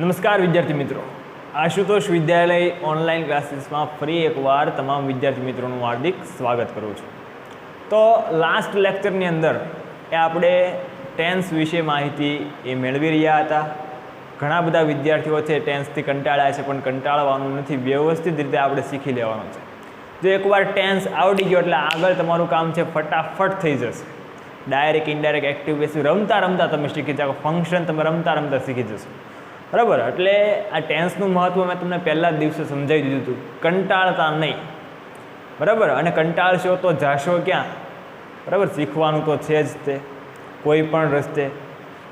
નમસ્કાર વિદ્યાર્થી મિત્રો, આશુતોષ વિદ્યાલય ઓનલાઈન ક્લાસીસમાં ફરી એકવાર તમામ વિદ્યાર્થી મિત્રોનું હાર્દિક સ્વાગત કરું છું. તો લાસ્ટ લેક્ચરની અંદર આપણે ટેન્સ વિશે માહિતી મેળવી રહ્યા હતા. ઘણા બધા વિદ્યાર્થીઓ છે ટેન્સથી કંટાળ્યા છે, પણ કંટાળવાનું નથી, વ્યવસ્થિત રીતે આપણે શીખી લેવાનું છે. જો એકવાર ટેન્સ આવડી ગયો એટલે આગળ તમારું કામ છે ફટાફટ થઈ જશે. ડાયરેક્ટ ઇનડાયરેક્ટ એક્ટિવ પેસિવ રમતા રમતા તમે શીખી જાઓ, ફંક્શન તમે રમતા રમતા શીખી જશો. બરાબર, એટલે આ ટેન્સનું મહત્ત્વ મેં તમને પહેલા જ દિવસે સમજાવી દીધું હતું. કંટાળતા નહીં, બરાબર, અને કંટાળશો તો જાશો ક્યાં? બરાબર, શીખવાનું તો છે જ તે કોઈ પણ રસ્તે.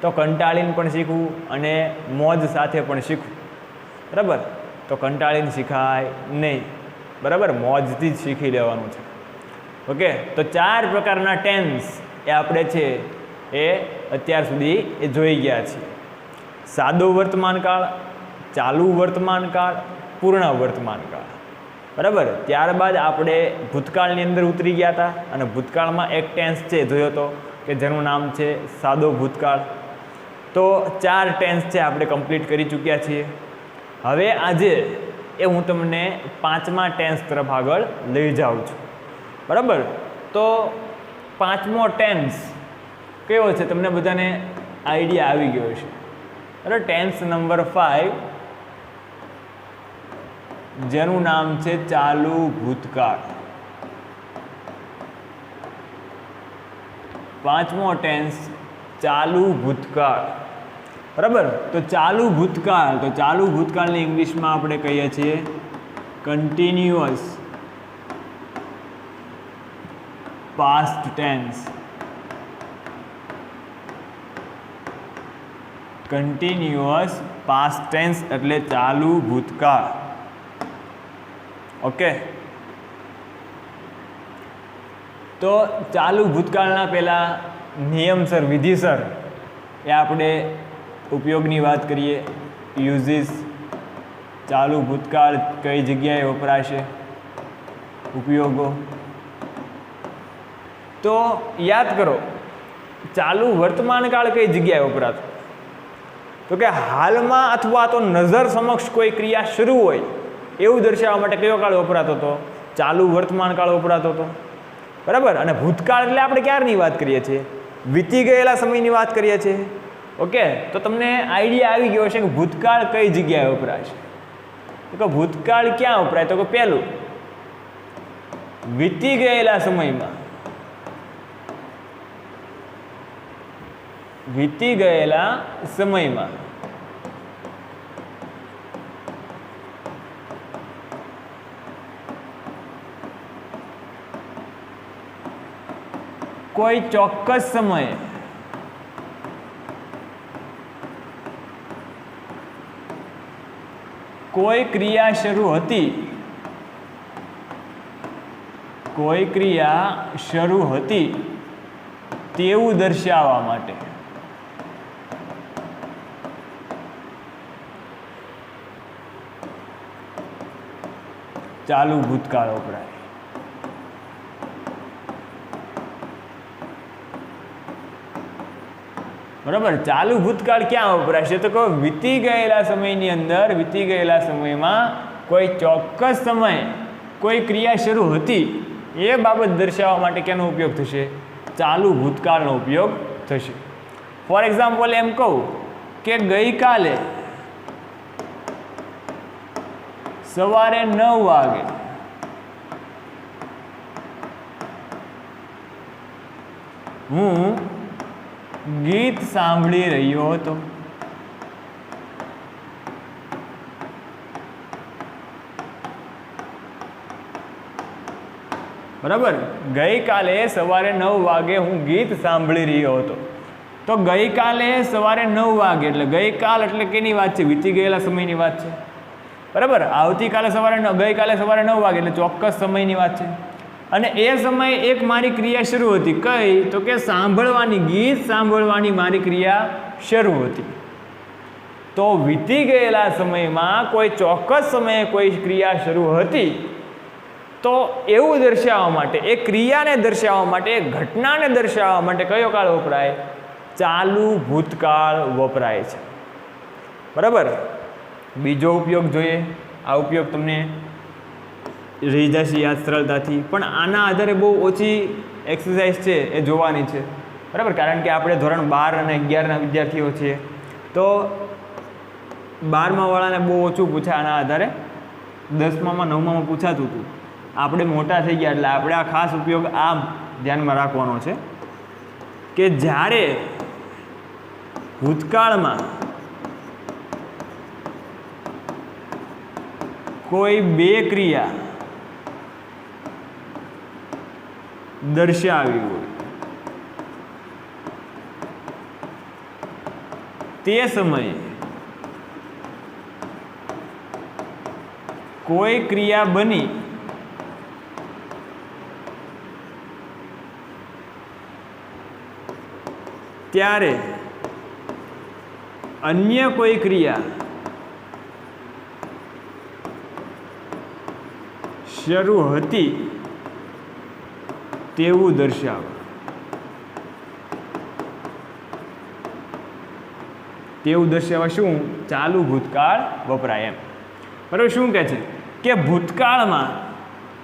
તો કંટાળીને પણ શીખવું અને મોજ સાથે પણ શીખવું. બરાબર, તો કંટાળીને શીખાય નહીં, બરાબર, મોજથી જ શીખી લેવાનું છે. ઓકે, તો 4 પ્રકારના ટેન્સ એ આપણે છે એ અત્યાર સુધી જોઈ ગયા છીએ. સાદો વર્તમાનકાળ, ચાલુ વર્તમાનકાળ, પૂર્ણ વર્તમાનકાળ. બરાબર, ત્યારબાદ આપણે ભૂતકાળની અંદર ઉતરી ગયા હતા અને ભૂતકાળમાં એક ટેન્સ છે જોયો હતો કે જેનું નામ છે સાદો ભૂતકાળ. તો 4 ટેન્સ છે આપણે કમ્પ્લીટ કરી ચૂક્યા છીએ. હવે આજે હું તમને 5મા ટેન્સ તરફ આગળ લઈ જાઉં છું. બરાબર, તો 5મો ટેન્સ કયો છે તમને બધાને આઈડિયા આવી ગયો છે. બરાબર, ટેન્સ નંબર 5 જેનું નામ છે ચાલુ ભૂતકાળ. 5મો ટેન્સ ચાલુ ભૂતકાળ. બરાબર, તો ચાલુ ભૂતકાળની ઇંગ્લિશમાં આપણે કહીએ છીએ continuous past tense. Continuous past tense એટલે ચાલુ ભૂતકાળ. ઓકે, તો ચાલુ ભૂતકાળના પહેલાં નિયમસર વિધિસર એ આપણે ઉપયોગની વાત કરીએ. યુઝીસ, ચાલુ ભૂતકાળ કઈ જગ્યાએ વપરાશે, ઉપયોગો. તો યાદ કરો, ચાલુ વર્તમાનકાળ કઈ જગ્યાએ વપરાતો? તો કે હાલમાં અથવા તો નજર સમક્ષ કોઈ ક્રિયા શરૂ હોય એવું દર્શાવવા માટે કયો કાળ વપરાતો હતો? ચાલુ વર્તમાનકાળ વપરાતો હતો. બરાબર, અને ભૂતકાળ એટલે આપણે ક્યારની વાત કરીએ છીએ? વીતી ગયેલા સમયની વાત કરીએ છીએ. ઓકે, તો તમને આઈડિયા આવી ગયો છે કે ભૂતકાળ કઈ જગ્યાએ વપરાય છે. તો કે ભૂતકાળ ક્યાં વપરાય? તો કે પહેલું વીતી ગયેલા સમયમાં. વીતી ગયેલા સમયમાં. કોઈ ચોક્કસ સમયે કોઈ ક્રિયા શરૂ હતી, કોઈ ક્રિયા શરૂ હતી તેવું દર્શાવવા માટે. ચાલુ ભૂતકાળ વપરાય. બરાબર, ચાલુ ભૂતકાળ ક્યાં વપરાશે? તો કહો વીતી ગયેલા સમયની અંદર, વીતી ગયેલા સમયમાં કોઈ ચોક્કસ સમયે કોઈ ક્રિયા શરૂ હતી એ બાબત દર્શાવવા માટે કેનો ઉપયોગ થશે? ચાલુ ભૂતકાળનો ઉપયોગ થશે. ફોર એક્ઝામ્પલ એમ કહું કે ગઈકાલે સવારે 9 વાગે હું ગીત સાંભળી રહ્યો હતો. બરાબર, ગઈકાલે સવારે 9 વાગે હું ગીત સાંભળી રહ્યો હતો. તો ગઈકાલે સવારે 9 વાગે એટલે ગઈકાલ એટલે કેની વાત છે? વીતી ગયેલા સમયની વાત છે. બરાબર, આવતીકાલે ગઈકાલે સવારે 9 વાગે એટલે ચોક્કસ સમયની વાત છે. અને એ સમયે એક મારી ક્રિયા શરૂ હતી. કઈ? તો કે સાંભળવાની, ગીત સાંભળવાની મારી ક્રિયા શરૂ હતી. તો વીતી ગયેલા સમયમાં કોઈ ચોક્કસ સમયે કોઈ ક્રિયા શરૂ હતી તો એવું દર્શાવવા માટે, એ ક્રિયાને દર્શાવવા માટે, એ ઘટનાને દર્શાવવા માટે કયો કાળ વપરાય? ચાલુ ભૂતકાળ વપરાય છે. બરાબર. બીજો ઉપયોગ જોઈએ. આ ઉપયોગ તમને રહી જશે યાદ સરળતાથી, પણ આના આધારે બહુ ઓછી એક્સરસાઇઝ છે એ જોવાની છે. બરાબર, કારણ કે આપણે ધોરણ 12 અને 11ના વિદ્યાર્થીઓ છીએ, તો 12મા વાળાને બહુ ઓછું પૂછાય આના આધારે. 10મામાં 9મામાં પૂછાતું હતું. આપણે મોટા થઈ ગયા એટલે આપણે આ ખાસ ઉપયોગ આ ધ્યાનમાં રાખવાનો છે કે જ્યારે ભૂતકાળમાં કોઈ બે ક્રિયા દર્શાવી હોય તે સમયે કોઈ ક્રિયા બની ત્યારે અન્ય કોઈ ક્રિયા શરૂ હતી તેવું દર્શાવો. તેવું દર્શાવવા શું? ચાલુ ભૂતકાળ વપરાય એમ. બરાબર. શું કહે છે કે ભૂતકાળમાં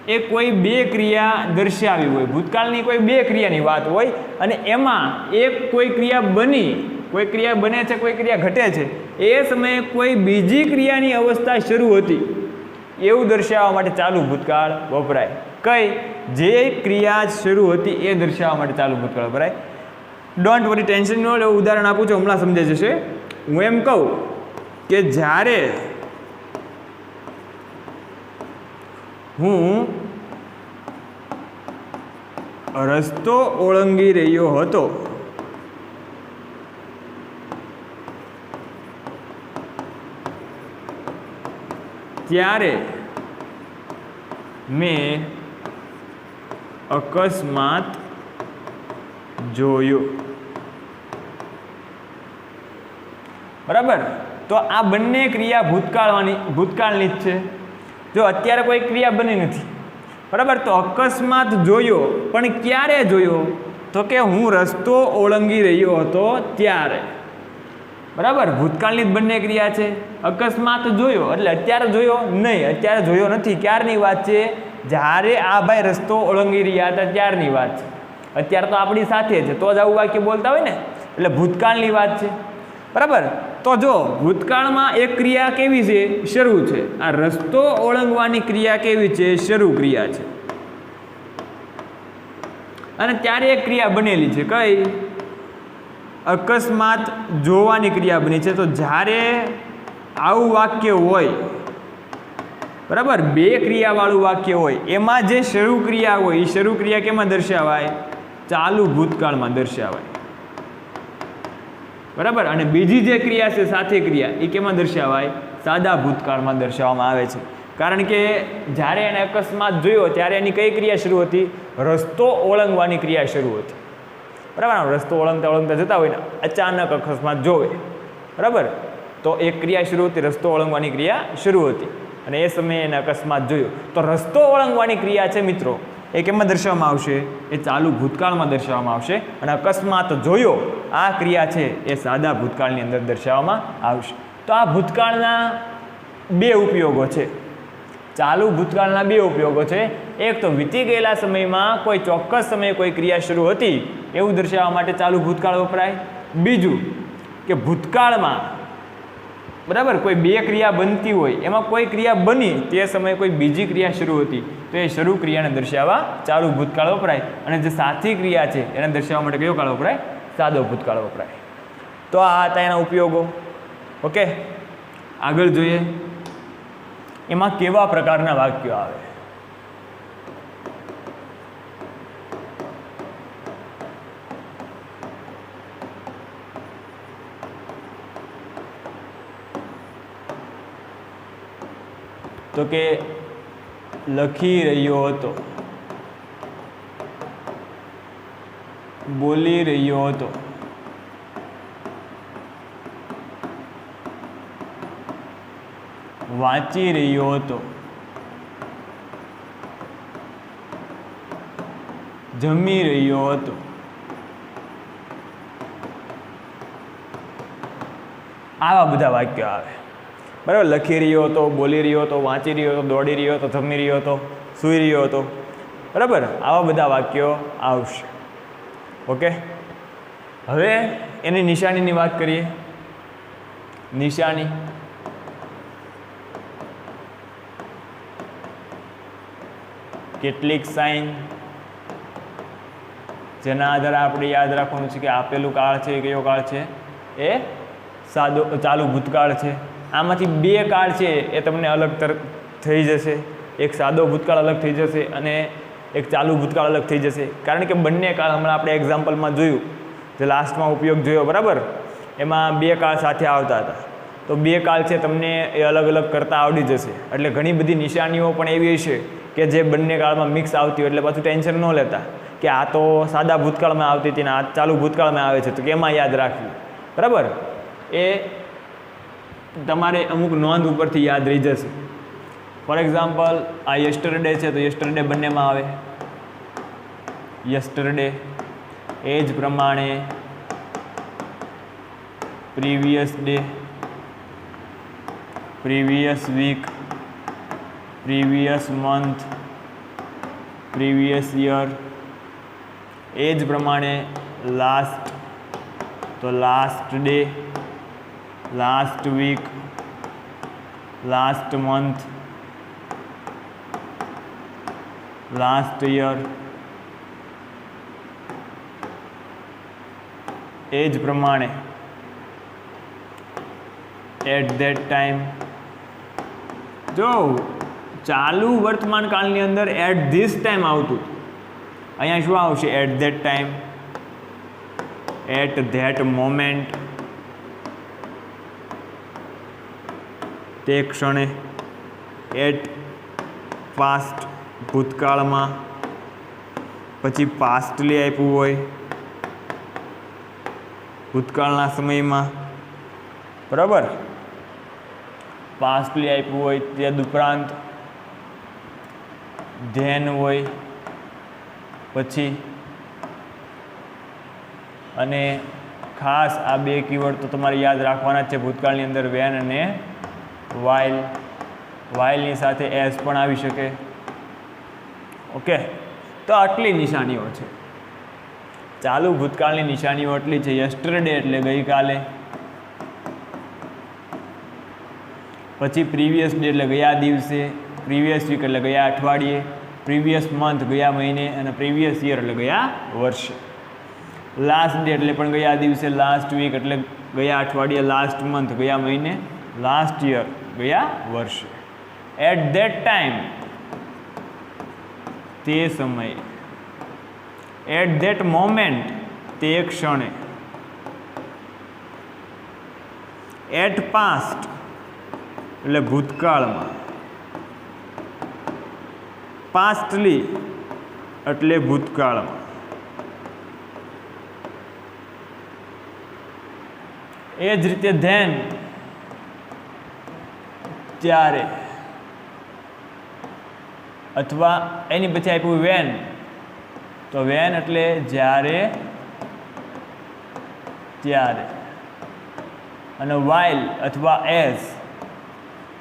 એ કોઈ બે ક્રિયા દર્શાવી હોય, ભૂતકાળની કોઈ બે ક્રિયાની વાત હોય અને એમાં એક કોઈ ક્રિયા બની, કોઈ ક્રિયા બને છે, કોઈ ક્રિયા ઘટે છે, એ સમયે કોઈ બીજી ક્રિયાની અવસ્થા શરૂ હતી એવું દર્શાવવા માટે ચાલુ ભૂતકાળ વપરાય. કઈ? જે ક્રિયા શરૂ હતી એ દર્શાવવા માટે ચાલુ ભૂતકાળ વપરાય. ડોન્ટ વરી, ટેન્શન નો લો. ઉદાહરણ આપું છું, હમણાં સમજાઈ જશે. હું એમ કહું કે જ્યારે હું રસ્તો ઓળંગી રહ્યો હતો ત્યારે મેં અકસ્માત જોયો. બરાબર. તો આ બંને ક્રિયા ભૂતકાળની જ છે. જો અત્યારે કોઈ ક્રિયા બની નથી, બરાબર, તો અકસ્માત જોયો, પણ ક્યારે જોયો? તો કે હું રસ્તો ઓળંગી રહ્યો હતો ત્યારે. બરાબર. ભૂતકાળની જ બંને ક્રિયા છે. અકસ્માત જોયો એટલે અત્યારે જોયો નહીં, અત્યારે જોયો નથી. ક્યારની વાત છે? જ્યારે આ ભાઈ રસ્તો ઓળંગી રહ્યા હતા ત્યારની વાત છે. અત્યારે તો આપણી સાથે છે તો જ આવું વાક્ય બોલતા હોય ને, એટલે ભૂતકાળની વાત છે. બરાબર. તો જો ભૂતકાળમાં એક ક્રિયા કેવી છે? શરૂ છે. આ રસ્તો ઓળંગવાની ક્રિયા કેવી છે? શરૂ ક્રિયા છે. અને ત્યારે એક ક્રિયા બનેલી છે. કઈ? અકસ્માત જોવાની ક્રિયા બની છે. તો જ્યારે આવું વાક્ય હોય, બરાબર, બે ક્રિયાવાળું વાક્ય હોય, એમાં જે શરૂ ક્રિયા હોય એ શરૂ ક્રિયા કેમાં દર્શાવાય? ચાલુ ભૂતકાળમાં દર્શાવાય. બરાબર. અને બીજી જે ક્રિયા છે સાથે ક્રિયા, એ કેમાં દર્શાવાય? સાદા ભૂતકાળમાં દર્શાવવામાં આવે છે. કારણ કે જ્યારે એને અકસ્માત જોયો ત્યારે એની કઈ ક્રિયા શરૂ હતી? રસ્તો ઓળંગવાની ક્રિયા શરૂ હતી. બરાબર. રસ્તો ઓળંગતા ઓળંગતા જતા હોય ને અચાનક અકસ્માત જોવે, બરાબર, તો એક ક્રિયા શરૂ હતી, રસ્તો ઓળંગવાની ક્રિયા શરૂ હતી અને એ સમયે એને અકસ્માત જોયો. તો રસ્તો ઓળંગવાની ક્રિયા છે મિત્રો, એ કેમાં દર્શાવવામાં આવશે? એ ચાલુ ભૂતકાળમાં દર્શાવવામાં આવશે. અને અકસ્માત જોયો આ ક્રિયા છે એ સાદા ભૂતકાળની અંદર દર્શાવવામાં આવશે. તો આ ભૂતકાળના બે ઉપયોગો છે. ચાલુ ભૂતકાળના બે ઉપયોગો છે. એક તો વીતી ગયેલા સમયમાં કોઈ ચોક્કસ સમયે કોઈ ક્રિયા શરૂ હતી એવું દર્શાવવા માટે ચાલુ ભૂતકાળ વપરાય. બીજું કે ભૂતકાળમાં, બરાબર, કોઈ બે ક્રિયા બનતી હોય, એમાં કોઈ ક્રિયા બની તે સમયે કોઈ બીજી ક્રિયા શરૂ હતી તો એ શરૂ ક્રિયાને દર્શાવવા ચાલુ ભૂતકાળ વપરાય. અને જે સાચી ક્રિયા છે એને દર્શાવવા માટે કયો કાળ વપરાય? સાદો ભૂતકાળ વપરાય. તો આ હતા એના ઉપયોગો. ઓકે, આગળ જોઈએ એમાં કેવા પ્રકારના વાક્યો આવે. તો કે લખી રહ્યો હતો, બોલી રહ્યો હતો, વાંચી રહ્યો હતો, જમી રહ્યો હતો, આવા બધા વાક્યો આવે, બરાબર. લખી રહ્યો હતો, બોલી રહ્યો હતો, વાંચી રહ્યો હતો, દોડી રહ્યો હતો, જમી રહ્યો હતો, સૂઈ રહ્યો હતો, બરાબર. આવા બધા વાક્યો આવશે. ઓકે, હવે એની નિશાનીની વાત કરીએ. નિશાની કેટલીક સાઇન જેના આધારે આપણે યાદ રાખવાનું છે કે આપેલું કાળ છે એ કયો કાળ છે, એ સાદો ચાલુ ભૂતકાળ છે. આમાંથી બે કાળ છે એ તમને અલગ થઈ જશે. એક સાદો ભૂતકાળ અલગ થઈ જશે અને એક ચાલુ ભૂતકાળ અલગ થઈ જશે, કારણ કે બંને કાળ હમણાં આપણે એક્ઝામ્પલમાં જોયું, જે લાસ્ટમાં ઉપયોગ જોયો, બરાબર, એમાં બે કાળ સાથે આવતા હતા. તો બે કાળ છે તમને એ અલગ અલગ કરતાં આવડી જશે. એટલે ઘણી બધી નિશાનીઓ પણ એવી છે કે જે બંને કાળમાં મિક્સ આવતી હોય, એટલે પાછું ટેન્શન ન લેતા કે આ તો સાદા ભૂતકાળમાં આવતી હતી ને આ ચાલુ ભૂતકાળમાં આવે છે, તો કેમાં યાદ રાખવી, બરાબર. એ તમારે અમુક નોંધ ઉપરથી યાદ રહી જશે. ફોર એક્ઝામ્પલ, આ યસ્ટરડે છે તો યસ્ટરડે બંનેમાં આવે યસ્ટરડે. એ જ પ્રમાણે previous day, previous week, previous month, previous year. એ જ પ્રમાણે લાસ્ટ તો last day, last week, last month, last year. એ જ પ્રમાણે એટ ધેટ ટાઈમ. જો ચાલુ વર્તમાન કાળની અંદર એટ ધીસ ટાઈમ આવતું, અહીંયા શું આવશે, at that time, at that moment, તે ક્ષણે. એટ પાસ્ટ ભૂતકાળમાં, પછી પાસ્ટલી આપ્યું હોય ભૂતકાળના સમયમાં, બરાબર. પાસ્ટલી આપ્યું હોય તે ઉપરાંત ધેન હોય પછી. અને ખાસ આ બે કીવર્ડ તો તમારે યાદ રાખવાના જ છે ભૂતકાળની અંદર, વેન અને વાઇલ. વાઇલની સાથે એસ પણ આવી શકે. ઓકે, તો આટલી નિશાનીઓ છે. ચાલુ ભૂતકાળની નિશાનીઓ આટલી છે. યસ્ટરડે એટલે ગઈકાલે, પછી પ્રીવિયસ ડે એટલે ગયા દિવસે, પ્રીવિયસ વીક એટલે ગયા અઠવાડિયે, પ્રીવિયસ મંથ ગયા મહિને અને પ્રીવિયસ યર એટલે ગયા વર્ષે. લાસ્ટ ડે એટલે પણ ગયા દિવસે, લાસ્ટ વીક એટલે ગયા અઠવાડિયે, લાસ્ટ મંથ ગયા મહિને, લાસ્ટ યર ગયા વર્ષે. એટ ધેટ ટાઈમ તે સમયે, એટ ધેટ મોમેન્ટ તે ક્ષણે, એટ પાસ્ટ એટલે ભૂતકાળમાં, પાસ્ટલી એટલે ભૂતકાળમાં. એ જ રીતે ધેન ત્યારે, અથવા એની પછી આપ્યું વેન, તો વેન એટલે જ્યારે, ત્યારે. અને વાઇલ અથવા એઝ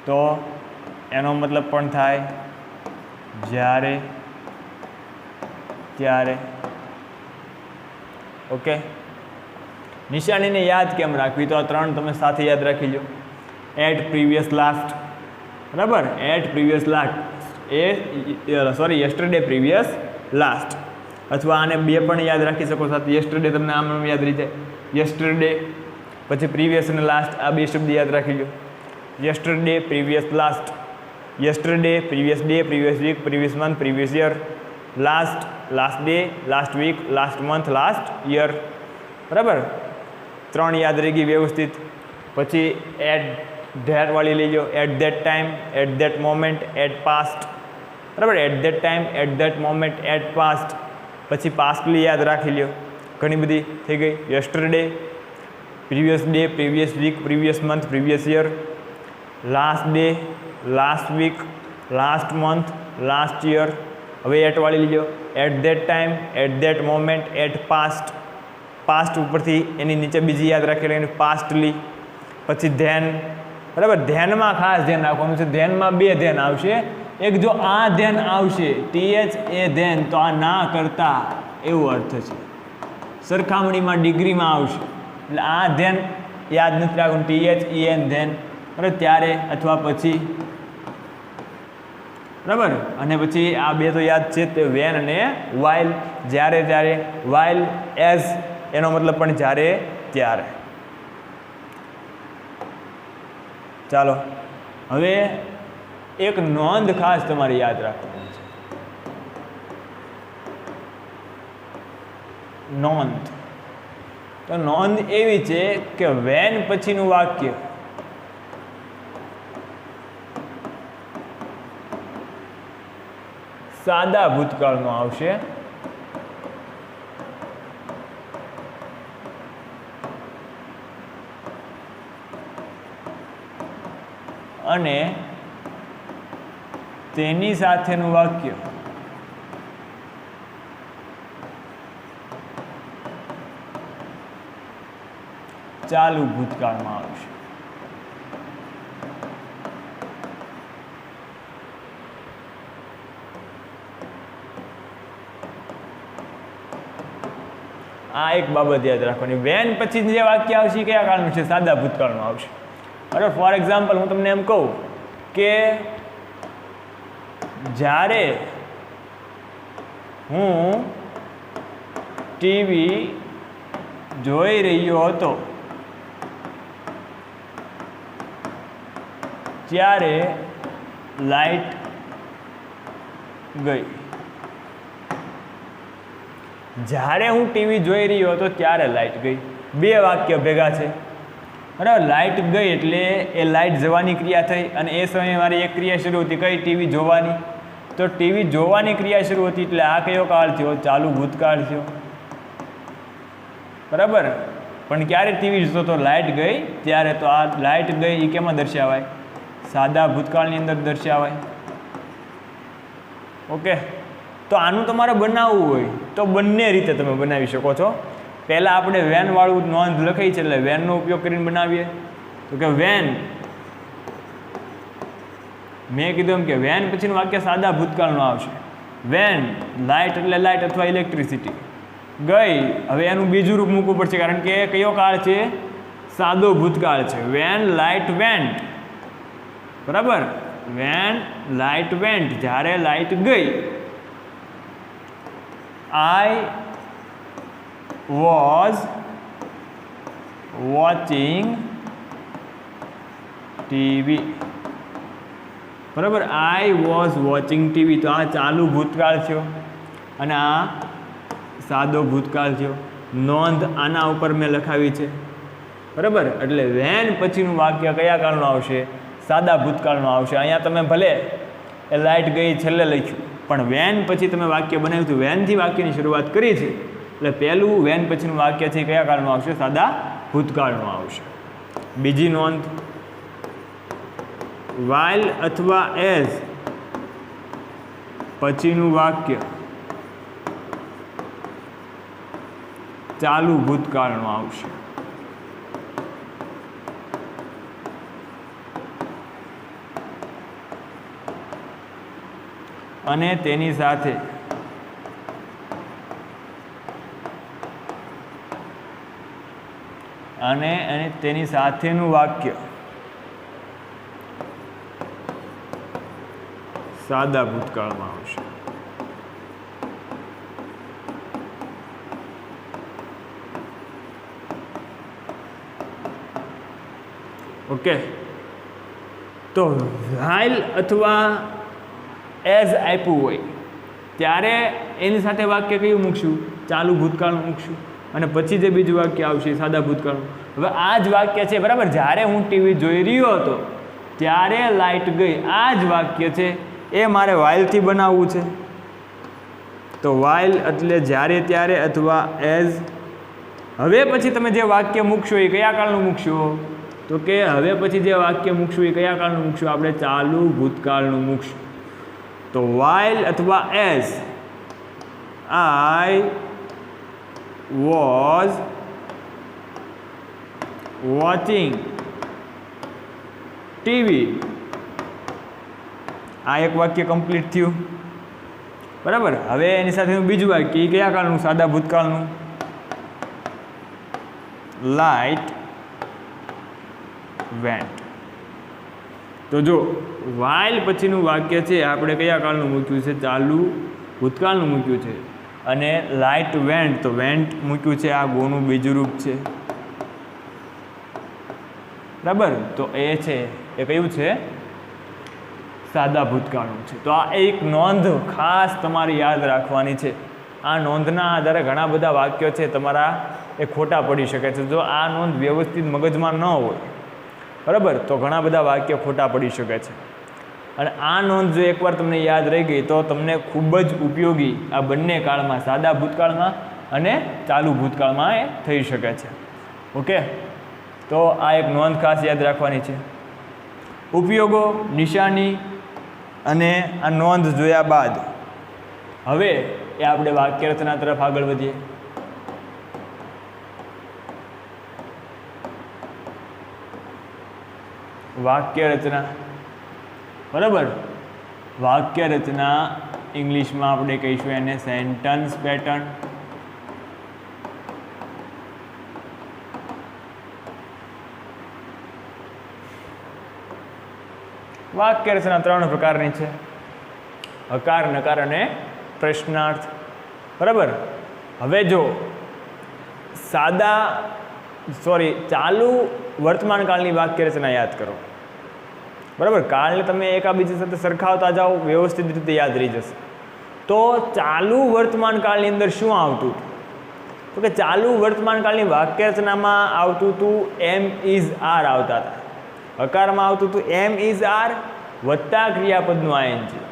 તો એનો મતલબ પણ થાય જ્યારે, ત્યારે. ઓકે, નિશાનીને યાદ કેમ રાખવી, તો આ ત્રણ તમે સાથે યાદ રાખી લો. એટ પ્રીવિયસ લાસ્ટ, બરાબર. At previous last yesterday previous last. અથવા આને બે પણ યાદ રાખી શકો સાથે. યસ્ટરડે તમને આમ યાદ રહી જાય, યસ્ટરડે, પછી પ્રીવિયસ અને લાસ્ટ, આ બે શબ્દ યાદ રાખી લો. Yesterday previous last, yesterday previous day, previous week, previous month, previous year. Last, last day, last week, last month, last year, બરાબર. ત્રણ યાદ રહી ગઈ વ્યવસ્થિત. પછી એટ ધેટ વાળી લઈ લો. At that time, at that moment, at past, બરાબર. At that time, at that moment, at past. પછી પાસ્ટલી યાદ રાખી લો. ઘણી બધી થઈ ગઈ. Yesterday, previous day, previous week, previous month, previous year. Last day, last week, last month, last year. હવે એટ વાળી લીજો. At that time, at that moment, at past. Past ઉપરથી એની નીચે બીજી યાદ રાખી લઈને પાસ્ટલી. પછી ધેન, બરાબર. ધ્યાનમાં ખાસ ધ્યાન રાખવાનું છે. ધ્યાનમાં બે ધ્યાન આવશે. એક જો આ ધ્યાન આવશે TH એ ધ્યાન, તો આ ના કરતા એવો અર્થ છે. સરખામણીમાં ડિગ્રીમાં આવશે એટલે આ ધ્યાન યાદ નથી રાખવાનું. THEN ધ્યાન, બરાબર, ત્યારે અથવા પછી, બરાબર. અને પછી આ બે તો યાદ છે તે વેન અને વાઇલ, જ્યારે ત્યારે. વાઇલ એઝ એનો મતલબ પણ જ્યારે ત્યારે. ચાલો હવે એક નોંધ ખાસ તમારે યાદ રાખવાની છે. નોંધ તો નોંધ એવી છે કે વેન પછીનું વાક્ય સાદા ભૂતકાળનું આવશે અને તેની સાથેનું વાક્ય ચાલુ ભૂતકાળમાં આવશે. આ એક બાબત યાદ રાખવાની. વેન પછી જે વાક્ય આવશે કયા કાળનું છે? સાદા ભૂતકાળનું આવશે. બરાબર. ફોર એક્ઝામ્પલ હું તમને એમ કહું કે જ્યારે હું ટીવી જોઈ રહ્યો હતો ત્યારે લાઈટ ગઈ. જ્યારે હું ટીવી જોઈ રહ્યો હતો ત્યારે લાઈટ ગઈ. બે વાક્ય ભેગા છે, બરાબર. લાઇટ ગઈ એટલે એ લાઇટ જવાની ક્રિયા થઈ અને એ સમયે મારી એક ક્રિયા શરૂ હતી, કઈ? ટીવી જોવાની. તો ટીવી જોવાની ક્રિયા શરૂ હતી એટલે આ કયો કાળ થયો? ચાલુ ભૂતકાળ થયો, બરાબર. પણ ક્યારે ટીવી જોતો તો? લાઇટ ગઈ ત્યારે. તો આ લાઇટ ગઈ એ કેમાં દર્શાવાય? સાદા ભૂતકાળની અંદર દર્શાવાય. ઓકે. તો આનું તમારે બનાવવું હોય તો બંને રીતે તમે બનાવી શકો છો. પહેલાં આપણે વેનવાળું નોંધ લખી છે એટલે વેનનો ઉપયોગ કરીને બનાવીએ. તો કે વેન, મેં કીધું એમ કે વેન પછીનું વાક્ય સાદા ભૂતકાળનું આવશે. વેન લાઇટ એટલે લાઇટ અથવા ઇલેક્ટ્રિસિટી ગઈ. હવે એનું બીજું રૂપ મૂકવું પડશે કારણ કે કયો કાળ છે? સાદો ભૂતકાળ છે. વેન લાઇટ વેન્ટ, બરાબર. વેન લાઇટ વેન્ટ, જ્યારે લાઇટ ગઈ. આઈ was watching TV, બરાબર. I was watching TV. તો આ ચાલુ ભૂતકાળ થયો અને આ સાદો ભૂતકાળ થયો. નોંધ આના ઉપર મેં લખાવી છે, બરાબર. એટલે વેન પછીનું વાક્ય કયા કાળનું આવશે? સાદા ભૂતકાળનું આવશે. અહીંયા તમે ભલે એ લાઇટ ગઈ છેલ્લે લખ્યું પણ વેન પછી તમે વાક્ય બનાવ્યું હતું, વેનથી વાક્યની શરૂઆત કરી છે એટલે પહેલું વેન પછીનું વાક્ય છે કયા કાળનું આવશે? સાદા ભૂતકાળનું આવશે. બીજી નોંધ, વાઇલ અથવા એઝ પછીનું વાક્ય ચાલુ ભૂતકાળનું આવશે. અને તેની સાથે તેની સાથેનું વાક્ય સાદા ભૂતકાળમાં આવશે. ઓકે. તો વાઇલ અથવા એઝ આપ્યું હોય ત્યારે એની સાથે વાક્ય કયું મૂકશું? ચાલુ ભૂતકાળનું મૂકશું. અને પછી જે બીજું વાક્ય આવશે સાદા ભૂતકાળનું. હવે આ જ વાક્ય છે, બરાબર. જ્યારે હું ટીવી જોઈ રહ્યો હતો ત્યારે લાઇટ ગઈ. આ જ વાક્ય છે એ મારે વાઇલથી બનાવવું છે. તો વાઇલ એટલે જ્યારે ત્યારે અથવા એઝ. હવે પછી તમે જે વાક્ય મૂકશો એ કયા કાળનું મૂકશો? તો કે હવે પછી જે વાક્ય મૂકશું એ કયા કાળનું મૂકશું? આપણે ચાલુ ભૂતકાળનું મૂકશું. તો વાઇલ અથવા as I was watching TV. આ એક વાક્ય કમ્પ્લીટ થયું, બરાબર. હવે એની સાથે બીજું વાક્ય, એ કયા કાળનું? સાદા ભૂતકાળનું. Light vent. તો જો વાઇલ પછીનું વાક્ય છે આપણે કયા કાળનું મૂક્યું છે? ચાલુ ભૂતકાળનું મૂક્યું છે. અને લાઇટ વેન્ટ, તો વેન્ટ મૂક્યું છે, આ ગોનું બીજું રૂપ છે, બરાબર. તો એ છે એ કયું છે? સાદા ભૂતકાળનું છે. તો આ એક નોંધ ખાસ તમારે યાદ રાખવાની છે. આ નોંધના આધારે ઘણા બધા વાક્યો છે તમારા એ ખોટા પડી શકે છે. જો આ નોંધ વ્યવસ્થિત મગજમાં ન હોય, બરાબર, તો ઘણા બધા વાક્યો ખોટા પડી શકે છે. અને આ નોંધ જો એકવાર તમને યાદ રહી ગઈ તો તમને ખૂબ જ ઉપયોગી આ બંને કાળમાં, સાદા ભૂતકાળમાં અને ચાલુ ભૂતકાળમાં એ થઈ શકે છે. ઓકે, તો આ એક નોંધ ખાસ યાદ રાખવાની છે. ઉપયોગો, નિશાની અને આ નોંધ જોયા બાદ હવે એ આપણે વાક્ય રચના તરફ આગળ વધીએ. વાક્ય રચના, બરાબર. વાક્ય રચના ઇંગ્લિશમાં આપણે કહીશું એને સેન્ટન્સ પેટર્ન. વાક્ય રચના 3 પ્રકારની છે: હકાર, નકાર અને પ્રશ્નાર્થ, બરાબર. હવે જો ચાલુ વર્તમાન કાળની વાક્ય રચના યાદ કરો, બરાબર. કાળને તમે એકાબીજા સાથે સરખાવતા જાઓ, વ્યવસ્થિત રીતે યાદ રહી જશે. તો ચાલુ વર્તમાન કાળની અંદર શું આવતું હતું? તો કે ચાલુ વર્તમાન કાળની વાક્ય રચનામાં આવતું હતું એમ ઇઝ આર આવતા હતા. હકારમાં આવતું હતું એમ ઇઝ આર વત્તા ક્રિયાપદનું આઈએનજી.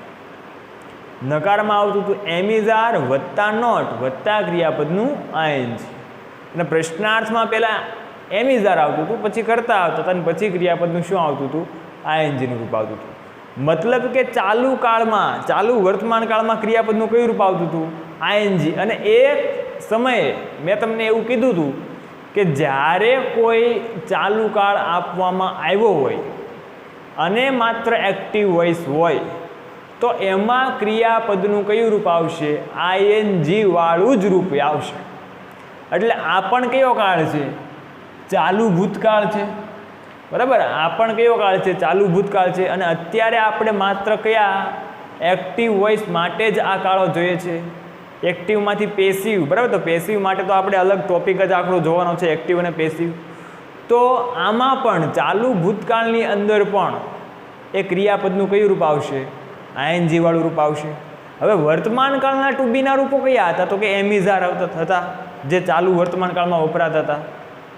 નકારમાં આવતું હતું એમ ઇઝ આર વત્તા નોટ વત્તા ક્રિયાપદનું આઈએનજી. અને પ્રશ્નાર્થમાં પહેલાં એમ ઇઝ આર આવતું હતું, પછી કરતા આવતા હતા, અને પછી ક્રિયાપદનું શું આવતું હતું? આઈએનજીનું રૂપ આવતું હતું. મતલબ કે ચાલુ કાળમાં, ચાલુ વર્તમાન કાળમાં ક્રિયાપદનું કયું રૂપ આવતું હતું? આઈએનજી. અને એ સમયે મેં તમને એવું કીધું હતું કે જ્યારે કોઈ ચાલુ કાળ આપવામાં આવ્યો હોય અને માત્ર એક્ટિવ વોઇસ હોય તો એમાં ક્રિયાપદનું કયું રૂપ આવશે? આઈએનજી વાળું જ રૂપ આવશે. એટલે આ પણ કયો કાળ છે? ચાલુ ભૂતકાળ છે, બરાબર. આ પણ કયો કાળ છે? ચાલુ ભૂતકાળ છે. અને અત્યારે આપણે માત્ર કયા એક્ટિવ વોઇસ માટે જ આ કાળો જોઈએ છે? એક્ટિવમાંથી પેસિવ, બરાબર. તો પેસિવ માટે તો આપણે અલગ ટોપિક જ આખો જોવાનો છે, એક્ટિવ અને પેસિવ. તો આમાં પણ ચાલુ ભૂતકાળની અંદર પણ એ ક્રિયાપદનું કયું રૂપ આવશે? આઈએનજી વાળું રૂપ આવશે. હવે વર્તમાન કાળના ટુ બીના રૂપો કયા હતા? તો કે એમ ઇઝ આર હતા, જે ચાલુ વર્તમાન કાળમાં વપરાતા હતા,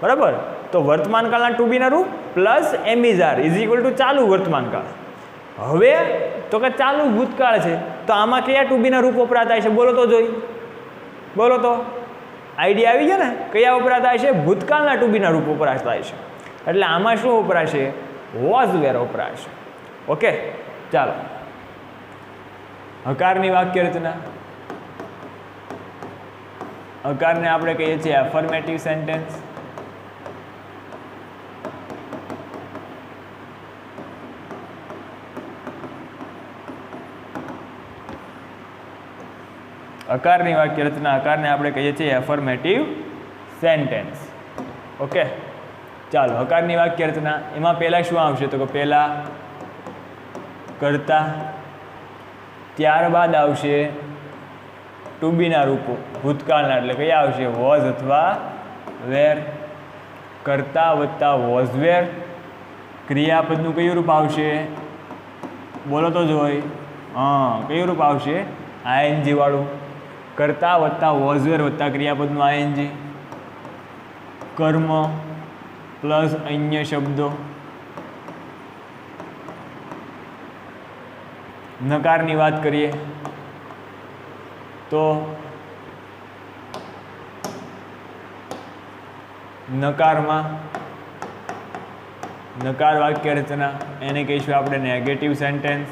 બરાબર. તો વર્તમાન કાળના ટુ બીના રૂપ plus am is are is equal to ચાલુ વર્તમાન કાળ. હવે તો કે ચાલુ ભૂતકાળ છે, તો આમાં કયા ટુ બીના રૂપ વપરાતા હશે? બોલો તો જોઈ, બોલો તો. આઈડિયા આવી ગયો ને? કયા વપરાતા હશે? ભૂતકાળના ટુ બીના રૂપ વપરાતા હશે. એટલે આમાં શું વપરાશે? વોઝ વેર વપરાશે. ઓકે, ચાલો. હકારની વાક્ય રચના. હકારને આપણે કહીએ છીએ એફર્મેટિવ સેન્ટેન્સ. હકારની વાક્ય રચના, હકારને આપણે કહીએ છીએ એફર્મેટિવ સેન્ટેન્સ. ઓકે, ચાલો. હકારની વાક્ય રચના, એમાં પહેલાં શું આવશે? તો કે પહેલાં કરતા, ત્યારબાદ આવશે ટુ બીના રૂપો ભૂતકાળના, એટલે કયા આવશે? વોઝ અથવા વેર. કરતા વત્તા વોઝ વેર. ક્રિયાપદનું કયું રૂપ આવશે? બોલો તો જોઈ. કયું રૂપ આવશે? આઈએનજી વાળું. કરતા વત્તા વોઝ વેર વત્તા ક્રિયાપદનું આઈએનજી. કર્મ પ્લસ અન્ય શબ્દો. નકારની વાત કરીએ તો નકારમાં, નકાર વાક્ય રચના, એને કહીશું આપણે નેગેટિવ સેન્ટેન્સ.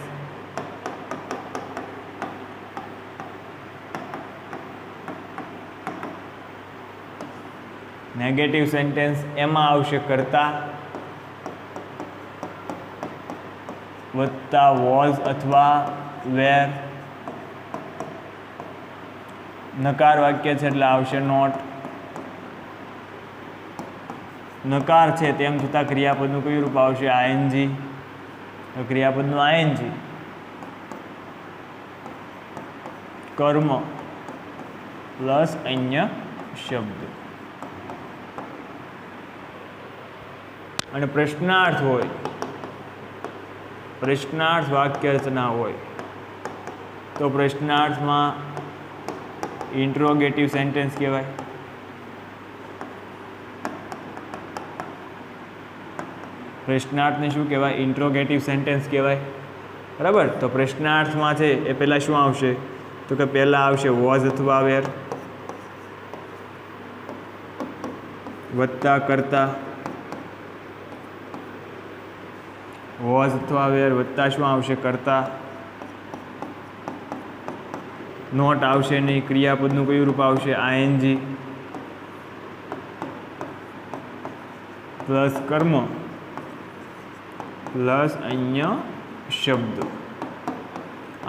નેગેટિવ સેન્ટેન્સ એમાં આવશે કરતા, વત્તા વોઝ અથવા વેર. નકાર વાક્ય છે એટલે આવશે નોટ. નકાર છે તેમ છતાં ક્રિયાપદનું કયું રૂપ આવશે? આઈએનજી. તો ક્રિયાપદનું આઈએનજી. કર્મ પ્લસ અન્ય શબ્દ. અને પ્રશ્નાર્થ હોય, પ્રશ્નાર્થ વાક્ય રચના હોય તો પ્રશ્નાર્થમાં ઇન્ટ્રોગેટિવ સેન્ટેન્સ કહેવાય. પ્રશ્નાર્થને શું કહેવાય? ઇન્ટ્રોગેટિવ સેન્ટેન્સ કહેવાય. બરાબર. તો પ્રશ્નાર્થમાં છે એ પહેલાં શું આવશે? તો કે પહેલાં આવશે વોઝ અથવા વેર વત્તા કરતા. વોઝ અથવા વેર વત્તા શું આવશે? કરતા. નોટ આવશે નહીં. ક્રિયાપદનું કયું રૂપ આવશે? આઈએનજી પ્લસ કર્મ પ્લસ અન્ય શબ્દ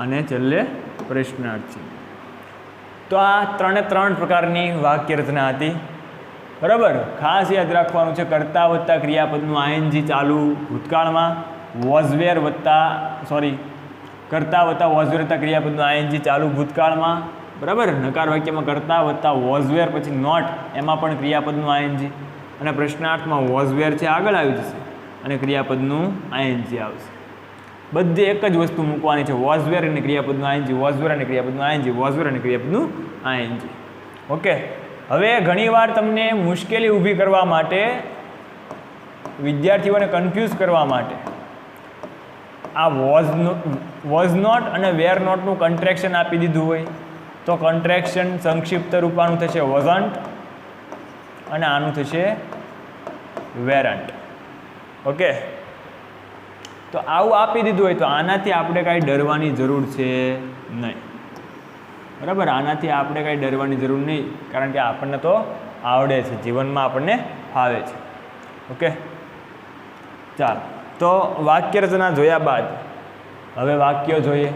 અને છેલ્લે પ્રશ્નાર્થ છે. તો આ ત્રણ પ્રકારની વાક્ય રચના હતી. બરાબર. ખાસ યાદ રાખવાનું છે કરતા વત્તા ક્રિયાપદનું આઈએનજી ચાલુ ભૂતકાળમાં, વોઝવેર વત્તા કરતા વત્તા વોઝવેર વત્તા ક્રિયાપદનું આઈએનજી ચાલુ ભૂતકાળમાં. બરાબર. નકાર વાક્યમાં કરતા વત્તા વોઝવેર પછી નોટ એમાં પણ ક્રિયાપદનું આઈએનજી. અને પ્રશ્નાર્થમાં વોઝવેર છે આગળ આવી જશે અને ક્રિયાપદનું આઈએનજી આવશે. બધી એક જ વસ્તુ મૂકવાની છે. વોઝવેર અને ક્રિયાપદનું આઈએનજી, વોઝવેર અને ક્રિયાપદનું આઈએનજી, વોઝવેર અને ક્રિયાપદનું આઈએનજી. ઓકે. હવે ઘણીવાર તમને મુશ્કેલી ઊભી કરવા માટે, વિદ્યાર્થીઓને કન્ફ્યુઝ કરવા માટે આ વોઝ નોટ અને વેર નોટનું કન્ટ્રેક્શન આપી દીધું હોય તો કન્ટ્રેક્શન સંક્ષિપ્ત રૂપાનું થશે વોઝન્ટ અને આનું થશે વેરન્ટ. ઓકે. તો આવું આપી દીધું હોય તો આનાથી આપણે કાંઈ ડરવાની જરૂર છે નહીં. બરાબર. આનાથી આપણે કાંઈ ડરવાની જરૂર નહીં, કારણ કે આપણને તો આવડે છે, જીવનમાં આપણને ફાવે છે. ઓકે. ચાલો. તો વાક્ય રચના જોયા બાદ હવે વાક્યો જોઈએ.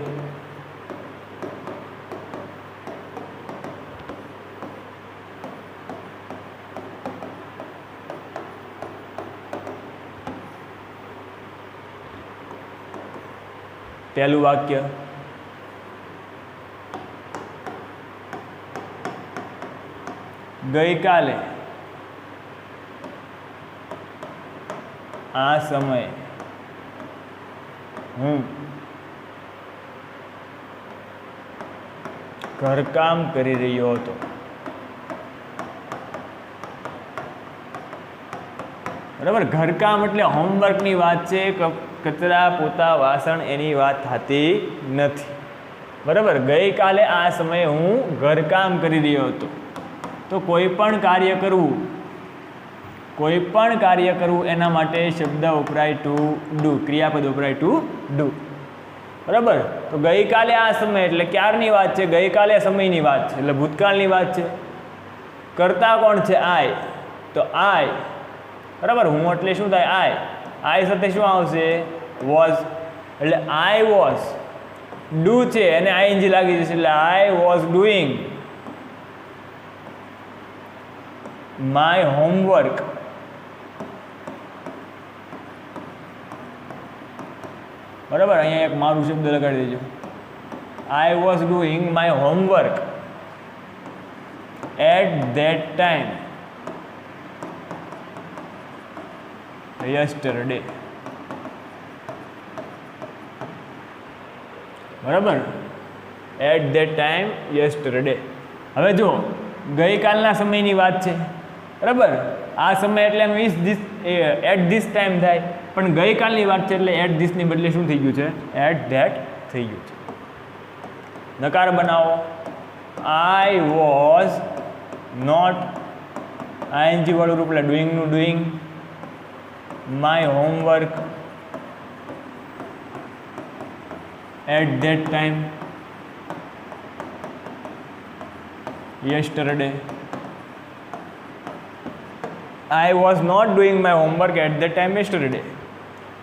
પહેલું વાક્ય, ગઈકાલે આ સમયે હું ઘરકામ કરી રહ્યો હતો. બરાબર. ઘરકામ એટલે હોમવર્કની વાત છે, કચરા પોતા વાસણ એની વાત થતી નથી. બરાબર. ગઈકાલે આ સમયે હું ઘરકામ કરી રહ્યો હતો. તો કોઈ પણ કાર્ય કરવું એના માટે શબ્દ વપરાય ટુ ડુ, ક્રિયાપદ વપરાય ટુ ડુ. બરાબર. તો ગઈકાલે આ સમય એટલે ક્યારની વાત છે? ગઈકાલે સમયની વાત છે એટલે ભૂતકાળની વાત છે. કરતા કોણ છે? આય. તો આય. બરાબર. હું એટલે શું થાય? આય. આય સાથે શું આવશે? વોઝ. એટલે આઈ વોઝ. ડુ છે અને આઈએનજી લાગી જશે એટલે I was doing my homework. બરાબર. અહીંયા એક મારું શબ્દ લગાડી દેજો. I was doing my homework at that time yesterday. બરાબર. At that time yesterday. હવે જો ગઈકાલના સમયની વાત છે. બરાબર. આ સમય એટલે means this at this time થાય, પણ ગઈકાલની વાત છે એટલે એટ ધીસની બદલે શું થઈ ગયું છે? એટ ધેટ થઈ ગયું છે. નકાર બનાવો. આઈ વોઝ નોટ, આઈએનજી વાળું રૂપ એટલે ડુઈંગનું doing, my homework at that time yesterday. I was not doing my homework at that time yesterday.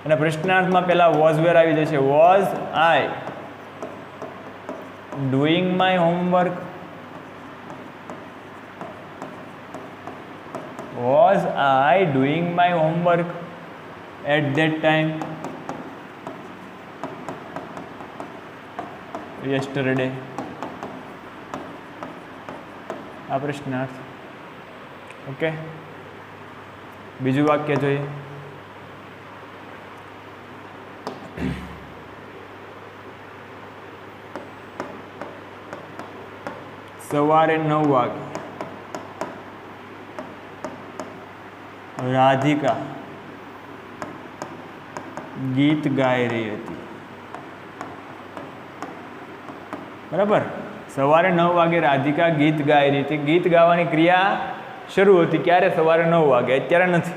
અને પ્રશ્નાર્થમાં પહેલા વોઝ વેર આવી જશે. Was I doing my homework? Was I doing my homework at that time? Yesterday. આ પ્રશ્નાર્થ. Okay, બીજું વાક્ય જોઈએ. સવારે 9 વાગે રાધિકા ગીત ગાઈ રહી હતી. બરાબર, સવારે 9 વાગે રાધિકા ગીત ગાઈ રહી હતી. ગીત ગાવાની ક્રિયા શરૂ હતી ક્યારે? સવારે 9 વાગે, અત્યારે નથી.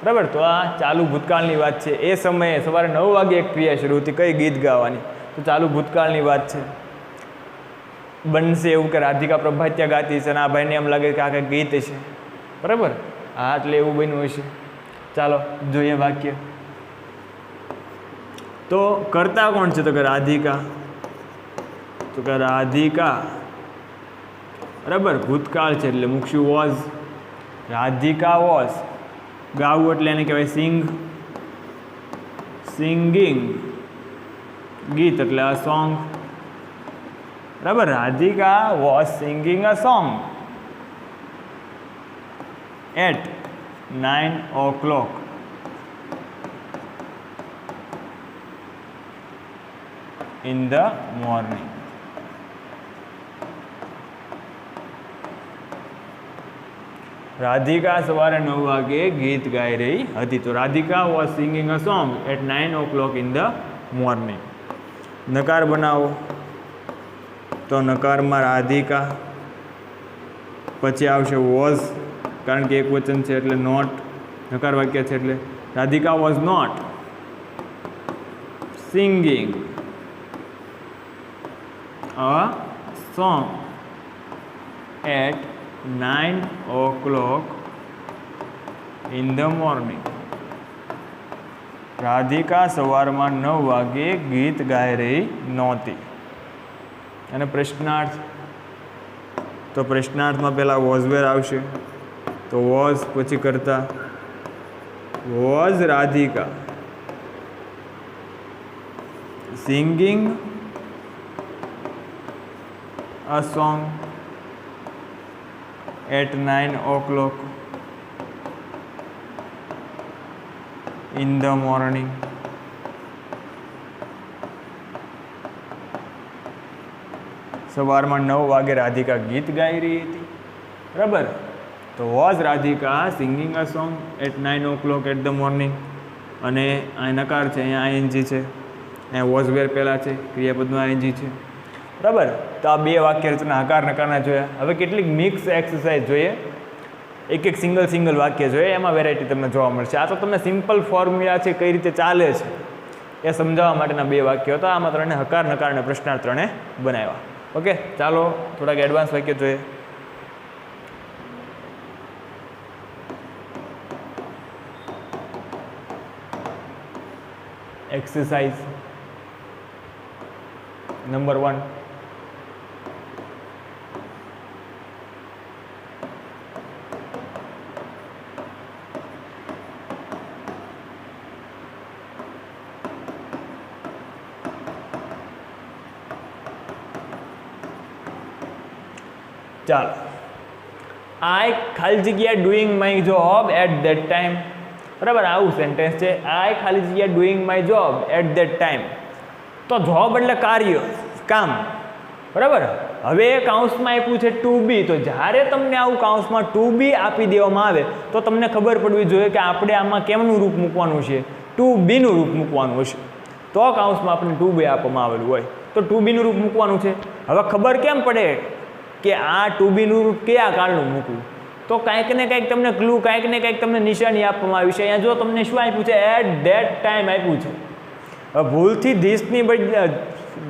બરાબર, તો આ ચાલુ ભૂતકાળની વાત છે. એ સમયે સવારે 9 વાગે એક ક્રિયા શરૂ હતી. કઈ? ગીત ગાવાની. તો ચાલુ ભૂતકાળની વાત છે. બનશે એવું કે રાધિકા પ્રભાત્યા ગાતી છે અને આ ભાઈને એમ લાગે કે આ કંઈક ગીત છે. બરાબર, હા, એટલે એવું બન્યું હશે. ચાલો જોઈએ વાક્ય. તો કરતા કોણ છે? તો કે રાધિકા. તો કે રાધિકા, બરાબર, ભૂતકાળ છે એટલે મૂકશું વોઝ. રાધિકા વોઝ. ગાવું એટલે એને કહેવાય સિંગ. સિંગિંગ, ગીત એટલે અ સોંગ. બરાબર, Radhika was singing a song at 9 o'clock in the morning. Radhika સવારે 9 વાગે ગીત ગાઈ રહી હતી. તો Radhika was singing a song at 9 o'clock in the morning. નકાર બનાવો. તો નકારમાં રાધિકા, પછી આવશે વોઝ, કારણ કે એક વચન છે એટલે નોટ. નકાર વાક્ય છે એટલે Radhika was not singing a song at 9 o'clock in the morning. Radhika સવારમાં 9 વાગે ગીત ગાઈ રહી નહોતી. અને પ્રશ્નાર્થ. તો પ્રશ્નાર્થમાં પહેલાં વોઝ વેર આવશે. તો વોઝ પછી કરતા. Was Radhika singing a song at 9 o'clock in the morning. સવારમાં 9 વાગે રાધિકા ગીત ગાઈ રહી હતી. બરાબર, તો was Radhika singing a song at 9 o'clock at the morning. અને આ નકાર છે, અહીંયા આઈએનજી છે, અહીંયા વોઝ વેર પહેલાં છે, ક્રિયાપદનું આઈએનજી છે. બરાબર, તો આ બે વાક્ય રચના હકાર નકારના જોયા. હવે કેટલીક મિક્સ એક્સરસાઇઝ જોઈએ. એક સિંગલ વાક્ય જોઈએ, એમાં વેરાયટી તમને જોવા મળશે. આ તો તમને સિમ્પલ ફોર્મ્યુલા છે, કઈ રીતે ચાલે છે એ સમજાવવા માટેના બે વાક્યો હતા. આમાં ત્રણે હકાર નકાર અને પ્રશ્નાર્થ ત્રણે બનાવ્યા. ઓકે, ચાલો થોડાક એડવાન્સ વાક્ય જોઈએ. Exercise number 1. ચાલો, આઈ ખાલી જગ્યા doing my job at that time. બરાબર, આવું સેન્ટેન્સ છે. આઈ ખાલી જગ્યા doing my job at that time. તો જોબ એટલે કાર્ય, કામ. બરાબર, હવે કાઉન્સમાં આપ્યું છે ટુ બી. તો જ્યારે તમને આવું કાઉન્સમાં ટુ બી આપી દેવામાં આવે તો તમને ખબર પડવી જોઈએ કે આપણે આમાં કેમનું રૂપ મૂકવાનું છે? ટુ બીનું રૂપ મૂકવાનું હશે. તો કાઉન્સમાં આપણે ટુ બી આપવામાં આવેલું હોય તો ટુ બીનું રૂપ મૂકવાનું છે. હવે ખબર કેમ પડે કે આ ટુ બીનું રૂપ કયા કાળનું મૂકવું? તો કાંઈક ને કાંઈક તમને ક્લુ, કાંઈક ને કાંઈક તમને નિશાની આપવામાં આવી છે. અહીંયા જો તમને શું આપ્યું છે? એટ ધેટ ટાઈમ આપ્યું છે. હવે ભૂલથી ધીસની બદલે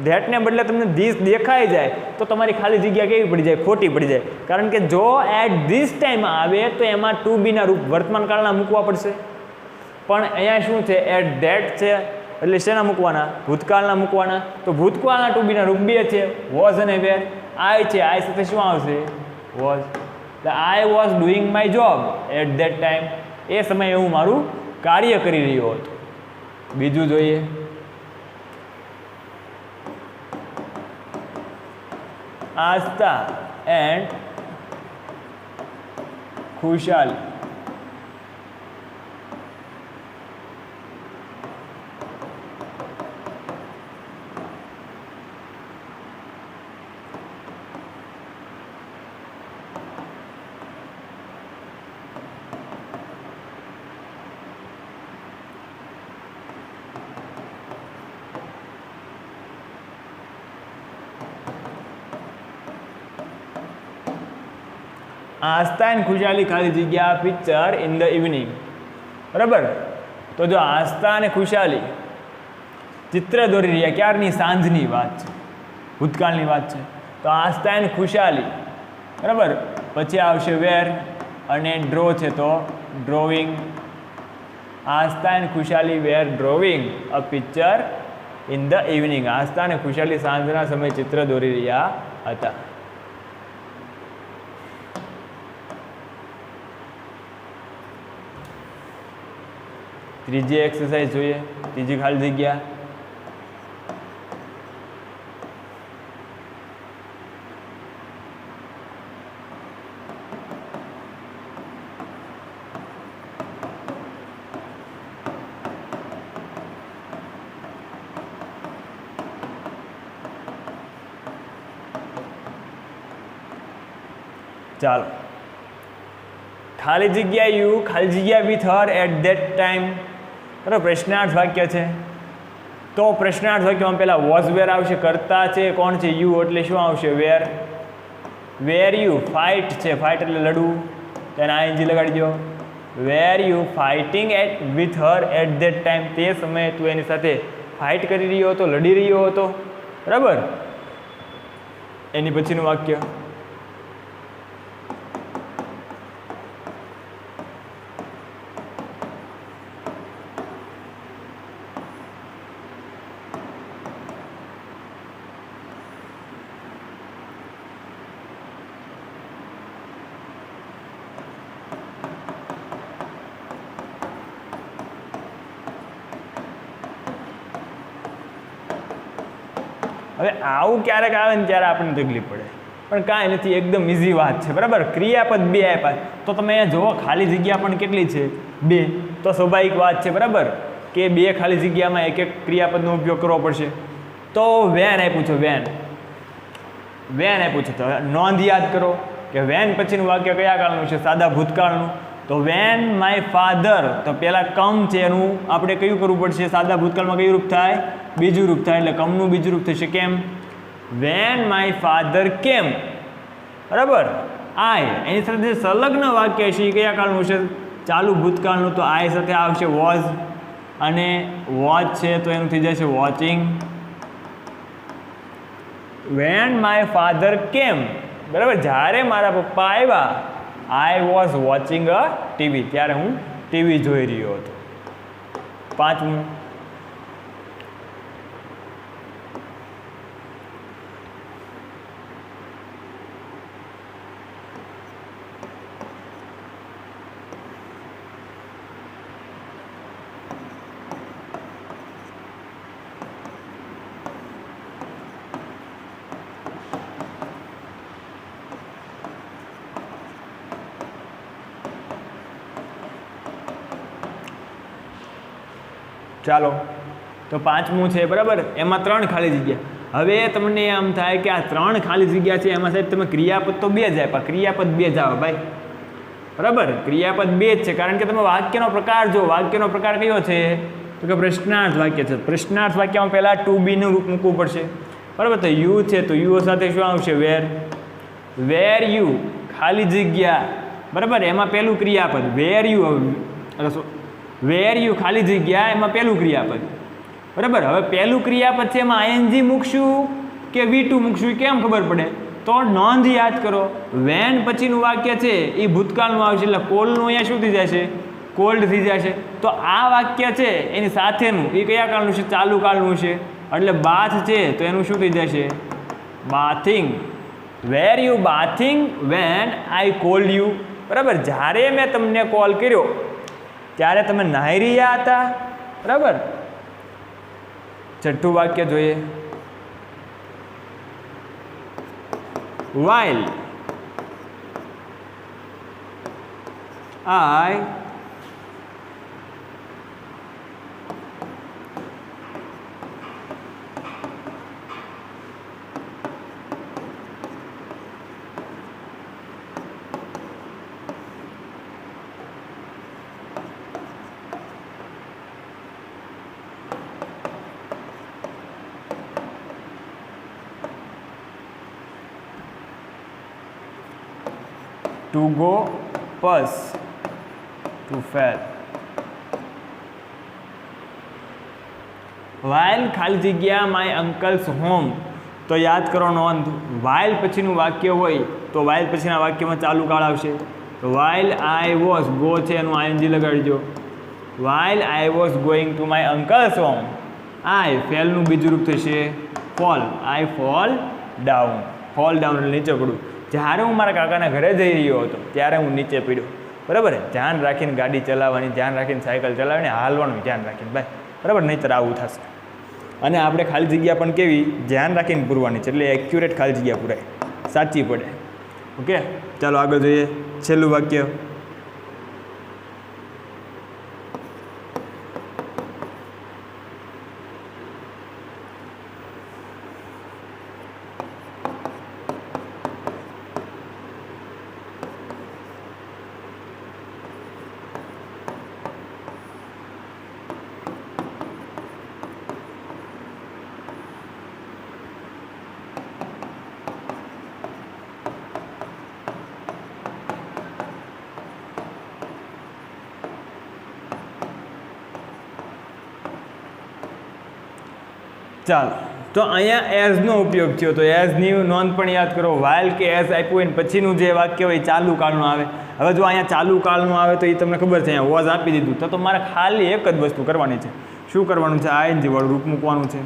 ધેટને બદલે તમને ધીસ દેખાઈ જાય તો તમારી ખાલી જગ્યા કેવી પડી જાય? ખોટી પડી જાય. કારણ કે જો એટ ધીસ ટાઈમ આવે તો એમાં ટુ બીના રૂપ વર્તમાન કાળના મૂકવા પડશે. પણ અહીંયા શું છે એટ ધેટ છે એટલે શેના મૂકવાના ભૂતકાળના મૂકવાના તો ભૂતકાળના ટુ બીના રૂપ બે છે વોઝ અને વેર આઈ છે આઈ સાથે શું આવશે વોઝ એટલે I was doing my job at that time એ સમયે હું મારું કાર્ય કરી રહ્યો હતો બીજું જોઈએ આસ્થા એન્ડ ખુશાલી આસ્થા એન્ડ ખુશાલી ખાલી જગ્યા પિક્ચર ઇન ધ ઇવનિંગ બરાબર તો જો આસ્થા અને ખુશાલી ચિત્ર દોરી રહ્યા ક્યારની સાંજની વાત છે ભૂતકાળની વાત છે તો આસ્થા એન્ડ ખુશાલી બરાબર પછી આવશે વેર અને ડ્રો છે તો drawing Aastha and Khushali were drawing a picture in the evening Aastha અને ખુશાલી સાંજના સમયે ચિત્ર દોરી રહ્યા હતા ત્રીજી એક્સરસાઇઝ જોઈએ ત્રીજી ખાલી જગ્યા ચાલો ખાલી જગ્યા યુ ખાલી જગ્યા with her at that time બરાબર પ્રશ્નાર્થ વાક્ય છે તો પ્રશ્નાર્થ વાક્યમાં પહેલાં વોઝ વેર આવશે કરતા છે કોણ છે યુ એટલે શું આવશે વેર વેર યુ ફાઇટ છે ફાઇટ એટલે લડવું તેને આઈએનજી લગાડી દો were you fighting at with her at that time તે સમયે તું એની સાથે ફાઇટ કરી રહ્યો હતો લડી રહ્યો હતો બરાબર એની પછીનું વાક્ય હવે આવું ક્યારેક આવે ને ત્યારે આપણને તકલીફ પડે પણ કાંઈ નથી એકદમ ઇઝી વાત છે બરાબર ક્રિયાપદ બે આપ્યા તો તમે અહીંયા જુઓ ખાલી જગ્યા પણ કેટલી છે બે તો સ્વાભાવિક વાત છે બરાબર કે બે ખાલી જગ્યામાં એક એક ક્રિયાપદનો ઉપયોગ કરવો પડશે તો વેન આપ્યું છે વેન આપ્યું છે તો નોંધ યાદ કરો કે વેન પછીનું વાક્ય કયા કાળનું છે સાદા ભૂતકાળનું તો વેન માય ફાધર તો પહેલાં કમ છે એનું આપણે કયું કરવું પડશે સાદા ભૂતકાળમાં કયું રૂપ થાય બીજું રૂપ થાય એટલે કમનું બીજું રૂપ થશે કેમ વેન માય ફાધર કેમ બરાબર આય એની સાથે સંલગ્ન વાક્ય છે એ કયા કાળનું છે ચાલુ ભૂતકાળનું તો આય સાથે આવશે વોઝ અને વોચ છે તો એનું થઈ જશે વોચિંગ વેન માય ફાધર કેમ બરાબર જ્યારે મારા પપ્પા આવ્યા I was watching a TV ત્યારે હું ટીવી જોઈ રહ્યો હતો પાંચમું ચાલો તો પાંચમું છે બરાબર એમાં 3 ખાલી જગ્યા હવે તમને આમ થાય કે આ 3 ખાલી જગ્યા છે એમાં સાહેબ તમે ક્રિયાપદ તો 2 જ આપ્યા ક્રિયાપદ 2 જ આવે ભાઈ બરાબર ક્રિયાપદ 2 જ છે કારણ કે તમે વાક્યનો પ્રકાર જો વાક્યનો પ્રકાર કયો છે તો કે પ્રશ્નાર્થ વાક્ય છે પ્રશ્નાર્થ વાક્યમાં પહેલાં ટુ બીનું રૂપ મૂકવું પડશે બરાબર તો યુ છે તો યુ સાથે શું આવશે વેર યુ ખાલી જગ્યા બરાબર એમાં પહેલું ક્રિયાપદ વેર યુ ખાલી જગ્યા એમાં પહેલું ક્રિયાપદ બરાબર હવે પહેલું ક્રિયાપદ છે એમાં આઈએનજી મૂકશું કે V2 મૂકશું કેમ ખબર પડે તો નોંધ યાદ કરો વેન પછીનું વાક્ય છે એ ભૂતકાળનું આવશે એટલે કોલનું અહીંયા શું થઈ જશે કોલ્ડ થઈ જશે. તો આ વાક્ય છે એની સાથેનું એ કયા કાળનું છે? ચાલુ કાળનું છે. એટલે બાથ છે તો એનું શું થઈ જશે? Bathing. Were you bathing when I called you. બરાબર, જ્યારે મેં તમને કોલ કર્યો ત્યારે તમે નાહી રહ્યા હતા. બરાબર. છઠ્ઠું વાક્ય જોઈએ. while I to go pus to fail. while ખાલી જગ્યા my uncle's home. તો યાદ કરો નોંધ, while પછીનું વાક્ય હોય તો while પછીના વાક્યમાં ચાલુ કાળ આવશે. તો while I was, go છે એનું ing લગાડજો. while I was going to my uncle's home, I fell નું બીજું રૂપ થશે fall. I fall down. fall down એટલે નીચે પડું. જ્યારે હું મારા કાકાના ઘરે જઈ રહ્યો હતો ત્યારે હું નીચે પડ્યો. બરાબર, ધ્યાન રાખીને ગાડી ચલાવવાની, ધ્યાન રાખીને સાયકલ ચલાવવાની, હાલવાનું ધ્યાન રાખીને ભાઈ. બરાબર, નહીંતર આવું થશે. અને આપણે ખાલી જગ્યા પણ કેવી ધ્યાન રાખીને પૂરવાની છે, એટલે એક્યુરેટ ખાલી જગ્યા પૂરાય, સાચી પડે. ઓકે, ચાલો આગળ જોઈએ. છેલ્લું વાક્ય. ચાલો, તો અહીંયા એઝનો ઉપયોગ થયો. તો એઝની નોંધ પણ યાદ કરો. વાઇલ કે એઝ આપ્યું હોય ને પછીનું જે વાક્ય હોય ચાલુ કાળનું આવે. હવે જો અહીંયા ચાલુ કાળનું આવે તો એ તમને ખબર છે, અહીંયા વોઝ આપી દીધું. તો મારે ખાલી એક જ વસ્તુ કરવાની છે. શું કરવાનું છે? આઈએનજી વાળું રૂપ મૂકવાનું છે.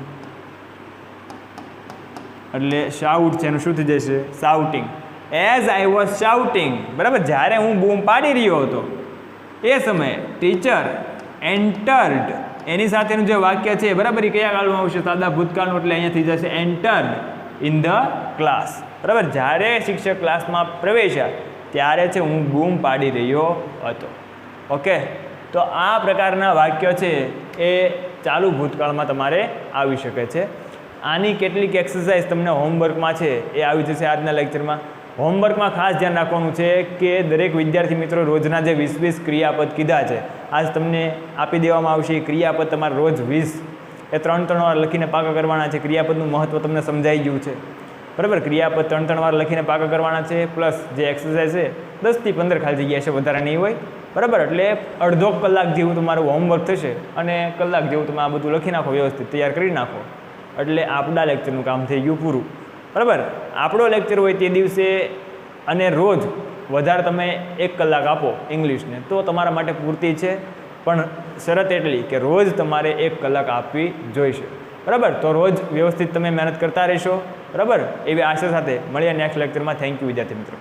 એટલે શાઉટ છે એનું શું થઈ જશે? Shouting. As I was shouting. બરાબર, જ્યારે હું બૂમ પાડી રહ્યો હતો એ સમયે ટીચર એન્ટર્ડ, એની સાથેનું જે વાક્ય છે બરાબર એ કયા કાળમાં આવશે? સાદા ભૂતકાળનું. એટલે અહીંયા થઈ જશે એન્ટર્ડ ઇન ધ ક્લાસ. બરાબર, જ્યારે શિક્ષક ક્લાસમાં પ્રવેશ્યા ત્યારે છે હું બૂમ પાડી રહ્યો હતો. ઓકે, તો આ પ્રકારના વાક્યો છે એ ચાલુ ભૂતકાળમાં તમારે આવી શકે છે. આની કેટલીક એક્સરસાઇઝ તમને હોમવર્કમાં છે એ આવી જશે આજના લેક્ચરમાં. હોમવર્કમાં ખાસ ધ્યાન રાખવાનું છે કે દરેક વિદ્યાર્થી મિત્રો રોજના જે 20 ક્રિયાપદ કીધા છે આજ તમને આપી દેવામાં આવશે. એ ક્રિયાપદ તમારે રોજ 20 એ 3 વાર લખીને પાકા કરવાના છે. ક્રિયાપદનું મહત્ત્વ તમને સમજાઈ ગયું છે. બરાબર, ક્રિયાપદ 3 વાર લખીને પાકા કરવાના છે. પ્લસ જે એક્સરસાઇઝ છે 10 થી 15 ખાલી જગ્યા છે, વધારે નહીં હોય. બરાબર, એટલે અડધો કલાક જેવું તમારું હોમવર્ક થશે અને કલાક જેવું તમે આ બધું લખી નાખો, વ્યવસ્થિત તૈયાર કરી નાખો. એટલે આપણા લેક્ચરનું કામ થઈ ગયું પૂરું. બરાબર, આપણો લેક્ચર હોય તે દિવસે અને રોજ વધારે તમે 1 કલાક આપો ઇંગ્લિશને તો તમારા માટે પૂરતી છે. પણ શરત એટલી કે રોજ તમારે 1 કલાક આપવી જોઈશે. બરાબર, તો રોજ વ્યવસ્થિત તમે મહેનત કરતા રહેશો. બરાબર, એવી આશા સાથે મળીએ નેક્સ્ટ લેક્ચરમાં. થેન્ક યુ વિદ્યાર્થી મિત્રો.